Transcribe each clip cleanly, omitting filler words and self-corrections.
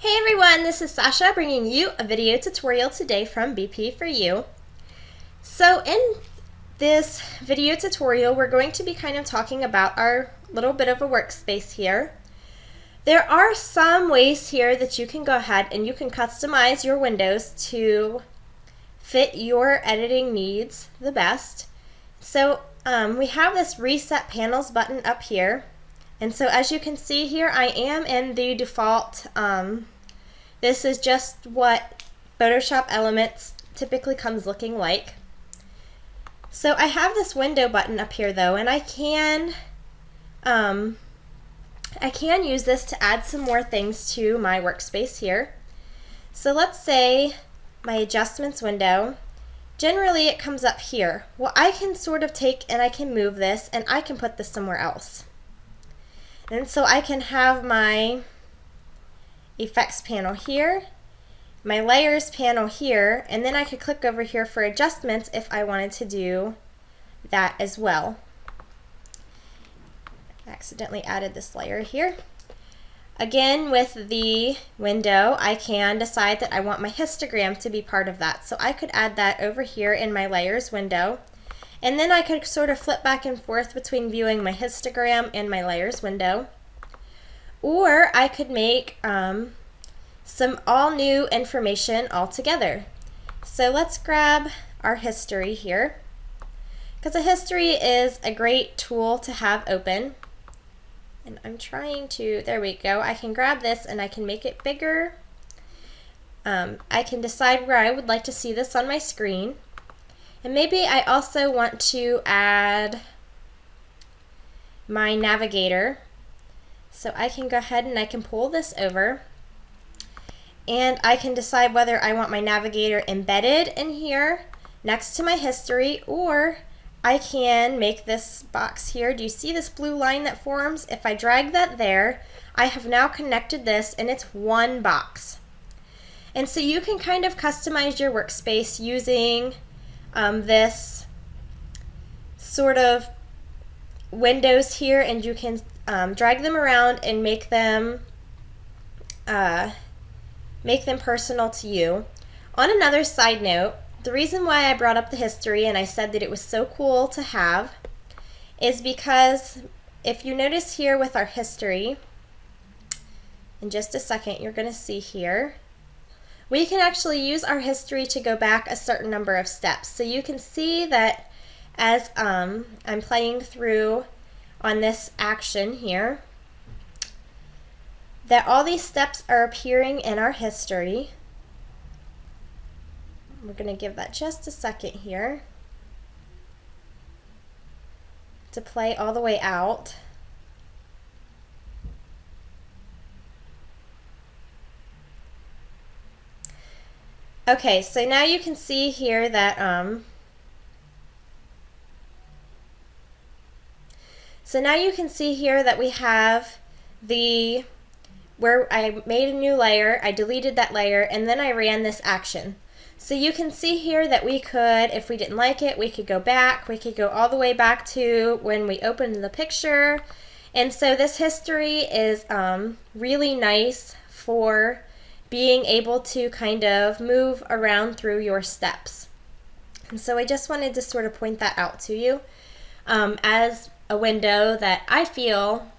Hey everyone, this is Sasha bringing you a video tutorial today from BP for You. So in this video tutorial, we're going to be kind of talking about our little bit of a workspace here. There are some ways here that you can go ahead and you can customize your windows to fit your editing needs the best. So we have this Reset Panels button up here. And so as you can see here, I am in the default, this is just what Photoshop Elements typically comes looking like. So I have this window button up here though, and I can use this to add some more things to my workspace here. So let's say my adjustments window, generally it comes up here. Well, I can sort of take and I can move this and I can put this somewhere else. And so I can have my effects panel here, my layers panel here, and then I could click over here for adjustments if I wanted to do that as well. I accidentally added this layer here. Again, with the window, I can decide that I want my histogram to be part of that. So I could add that over here in my layers window. And then I could sort of flip back and forth between viewing my histogram and my layers window. Or I could make some all new information altogether. So let's grab our history here, because a history is a great tool to have open. And I'm trying to, there we go, I can grab this and I can make it bigger. I can decide where I would like to see this on my screen. And maybe I also want to add my navigator. So I can go ahead and I can pull this over. And I can decide whether I want my navigator embedded in here next to my history, or I can make this box here. Do you see this blue line that forms? If I drag that there, I have now connected this and it's one box. And so you can kind of customize your workspace using this sort of windows here, and you can drag them around and make them personal to you. On another side note, the reason why I brought up the history and I said that it was so cool to have is because if you notice here with our history, in just a second you're going to see here, we can actually use our history to go back a certain number of steps. So you can see that as I'm playing through on this action here, that all these steps are appearing in our history. We're going to give that just a second here to play all the way out. Okay, so now you can see here that we have the where I made a new layer, I deleted that layer, and then I ran this action. So you can see here that we could, if we didn't like it, we could go back, we could go all the way back to when we opened the picture. And so this history is really nice for being able to kind of move around through your steps. And so I just wanted to sort of point that out to you as a window that I feel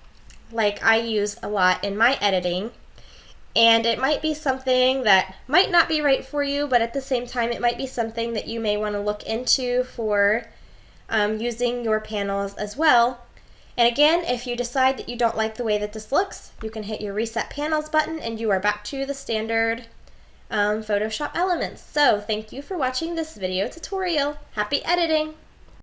like I use a lot in my editing. And it might be something that might not be right for you, but at the same time it might be something that you may want to look into for using your panels as well. And again, if you decide that you don't like the way that this looks, you can hit your Reset Panels button and you are back to the standard Photoshop elements. So thank you for watching this video tutorial. Happy editing!